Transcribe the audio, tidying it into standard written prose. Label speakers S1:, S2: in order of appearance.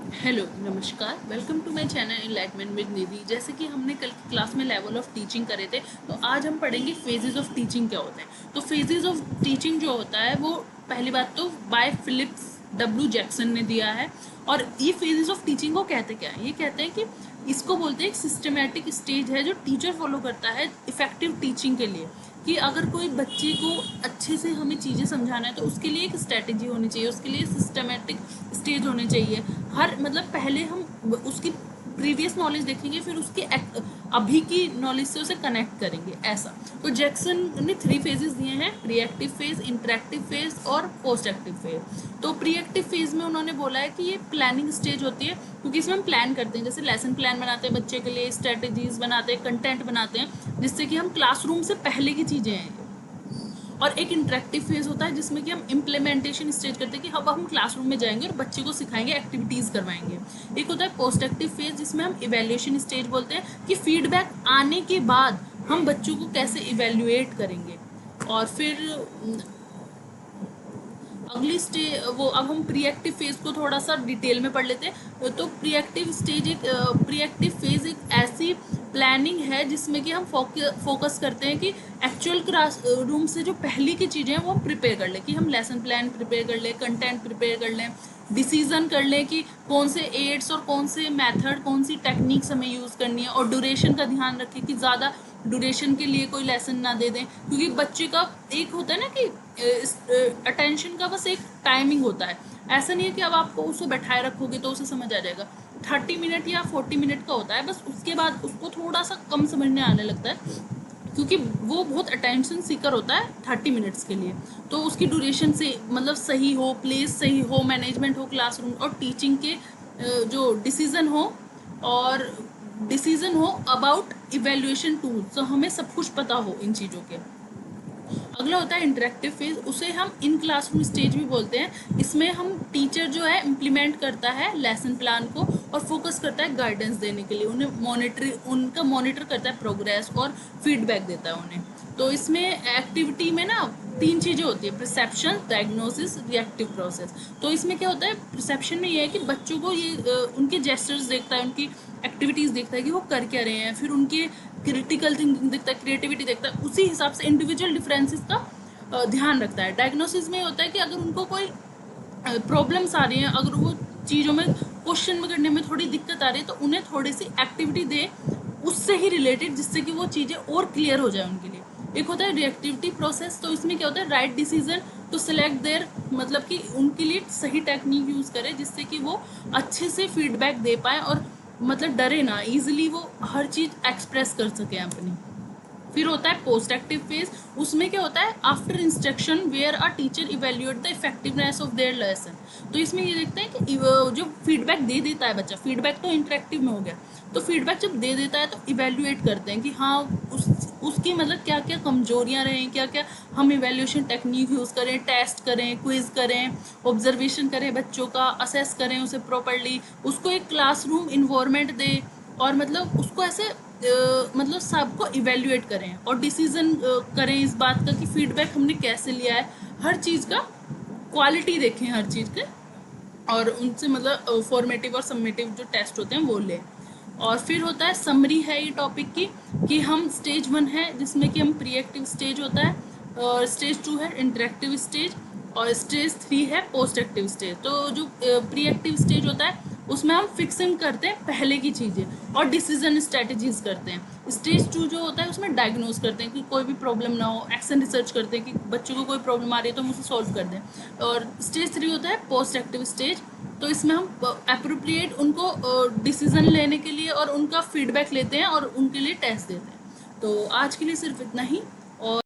S1: Hello नमस्कार, welcome to my channel enlightenment with Nidhi. जैसे कि हमने कल की क्लास में लेवल ऑफ टीचिंग करे थे, तो आज हम पढ़ेंगे फेजेस ऑफ टीचिंग क्या होते हैं। तो फेजेस ऑफ टीचिंग जो होता है वो पहली बात तो बाय फिलिप्स डब्ल्यू जैक्सन ने दिया है। और ये फेजेस ऑफ टीचिंग को कहते क्या है, ये कहते हैं कि इसको बोलते हैं एक सिस्टमेटिक स्टेज है जो टीचर फॉलो करता है इफेक्टिव टीचिंग के लिए। कि अगर कोई बच्चे को अच्छे से हमें चीज़ें समझाना है तो उसके लिए एक स्ट्रैटेजी होनी चाहिए, उसके लिए सिस्टमेटिक स्टेज होने चाहिए। हर मतलब पहले हम उसकी प्रीवियस नॉलेज देखेंगे, फिर उसके अभी की नॉलेज से उसे कनेक्ट करेंगे ऐसा। तो जैक्सन ने 3 फेजेस दिए हैं, pre active phase, interactive phase और पोस्ट एक्टिव फेज। तो प्री एक्टिव फेज में उन्होंने बोला है कि ये प्लानिंग स्टेज होती है, क्योंकि इसमें हम प्लान करते हैं, जैसे लेसन प्लान बनाते हैं बच्चे के लिए, स्ट्रेटेजीज बनाते हैं, कंटेंट बनाते हैं, जिससे कि हम क्लासरूम से पहले की चीज़ें हैं। और एक इंटरेक्टिव फेज होता है जिसमें कि हम इम्प्लीमेंटेशन स्टेज करते हैं कि अब हम क्लासरूम में जाएंगे और बच्चे को सिखाएंगे, एक्टिविटीज़ करवाएंगे। एक होता है पोस्ट एक्टिव फेज जिसमें हम इवेल्यूएशन स्टेज बोलते हैं कि फीडबैक आने के बाद हम बच्चों को कैसे इवेल्युएट करेंगे। और फिर अगली स्टेज वो अब हम प्री एक्टिव फेज को थोड़ा सा डिटेल में पढ़ लेते हैं। तो प्री एक्टिव स्टेज एक प्री एक्टिव फेज एक ऐसी प्लानिंग है जिसमें कि हम फोकस करते हैं कि एक्चुअल क्लास रूम से जो पहली की चीज़ें हैं वो हम प्रिपेयर कर लें, कि हम लेसन प्लान प्रिपेयर कर लें, कंटेंट प्रिपेयर कर लें, डिसीजन कर लें कि कौन से एड्स और कौन से मेथड, कौन सी टेक्निक्स हमें यूज़ करनी है। और ड्यूरेशन का ध्यान रखें कि ज़्यादा ड्यूरेशन के लिए कोई लेसन ना दे दें, क्योंकि बच्चे का एक होता है ना कि अटेंशन का बस एक टाइमिंग होता है। ऐसा नहीं है कि अब आपको उसको बैठाए रखोगे तो उसे समझ आ जाएगा। 30 मिनट या 40 मिनट का होता है बस, उसके बाद उसको थोड़ा सा कम समझने आने लगता है, क्योंकि वो बहुत अटेंशन सीकर होता है 30 मिनट्स के लिए। तो उसकी ड्यूरेशन से मतलब सही हो, प्लेस सही हो, मैनेजमेंट हो क्लासरूम, और टीचिंग के जो डिसीजन हो, और डिसीजन हो अबाउट इवेल्युएशन टूल, तो हमें सब कुछ पता हो इन चीज़ों के। अगला होता है इंटरेक्टिव फेज, उसे हम इन क्लासरूम स्टेज भी बोलते हैं। इसमें हम टीचर जो है इम्प्लीमेंट करता है लेसन प्लान को और फोकस करता है गाइडेंस देने के लिए, उनका मॉनिटर करता है प्रोग्रेस और फीडबैक देता है उन्हें। तो इसमें एक्टिविटी में ना 3 चीज़ें होती है, परसेप्शन, डायग्नोसिस, रिएक्टिव प्रोसेस। तो इसमें क्या होता है, परसेप्शन में ये है कि बच्चों को ये उनके जेस्चर्स देखता है, उनकी एक्टिविटीज़ देखता है कि वो कर क्या रहे हैं, फिर उनके क्रिटिकल थिंकिंग देखता है, क्रिएटिविटी देखता है, उसी हिसाब से इंडिविजुअल डिफरेंसेस का ध्यान रखता है। डायग्नोसिस में होता है कि अगर उनको कोई प्रॉब्लम्स आ रही हैं, अगर वो चीज़ों में क्वेश्चन में करने में थोड़ी दिक्कत आ रही है, तो उन्हें थोड़ी सी एक्टिविटी दे उससे ही रिलेटेड, जिससे कि वो चीज़ें और क्लियर हो जाए उनके लिए। एक होता है रिएक्टिविटी प्रोसेस, तो इसमें क्या होता है, right decision to select their, मतलब कि उनके लिए सही टेक्निक यूज़ करें जिससे कि वो अच्छे से फीडबैक दे पाएँ और मतलब डरे ना, ईजिली वो हर चीज़ एक्सप्रेस कर सकें अपनी। फिर होता है पोस्ट एक्टिव फेज, उसमें क्या होता है, after instruction where a teacher evaluate the effectiveness of their lesson. तो इसमें ये देखते हैं कि जो फीडबैक दे देता है बच्चा, फीडबैक तो इंटरेक्टिव में हो गया, तो फीडबैक जब दे देता है तो इवेल्युएट करते हैं कि हाँ उसकी मतलब क्या क्या कमजोरियाँ रहें, क्या क्या हम इवेल्यूशन टेक्निक यूज़ करें, टेस्ट करें, क्विज करें, ऑब्जर्वेशन करें बच्चों का, असेस करें उसे प्रॉपरली, उसको एक क्लासरूम इन्वायरमेंट दें, और मतलब उसको ऐसे मतलब सबको इवेल्युएट करें और डिसीजन करें इस बात का कि फीडबैक हमने कैसे लिया है, हर चीज़ का क्वालिटी देखें हर चीज़ के, और उनसे मतलब फॉर्मेटिव और सबमिटिव जो टेस्ट होते हैं वो लें। और फिर होता है समरी है ये टॉपिक की, कि हम स्टेज 1 है जिसमें कि हम प्री एक्टिव स्टेज होता है, और स्टेज 2 है इंटरेक्टिव स्टेज, और स्टेज 3 है पोस्ट एक्टिव स्टेज। तो जो प्री एक्टिव स्टेज होता है उसमें हम फिक्सिंग करते हैं पहले की चीज़ें और डिसीजन स्ट्रेटजीज करते हैं। स्टेज 2 जो होता है उसमें डायग्नोज करते हैं कि कोई भी प्रॉब्लम ना हो, एक्शन रिसर्च करते हैं कि बच्चों को कोई प्रॉब्लम आ रही है तो हम उसे सॉल्व कर दें। और स्टेज 3 होता है पोस्ट एक्टिव स्टेज, तो इसमें हम अप्रोप्रिएट उनको डिसीजन लेने के लिए और उनका फीडबैक लेते हैं और उनके लिए टेस्ट देते हैं। तो आज के लिए सिर्फ इतना ही। और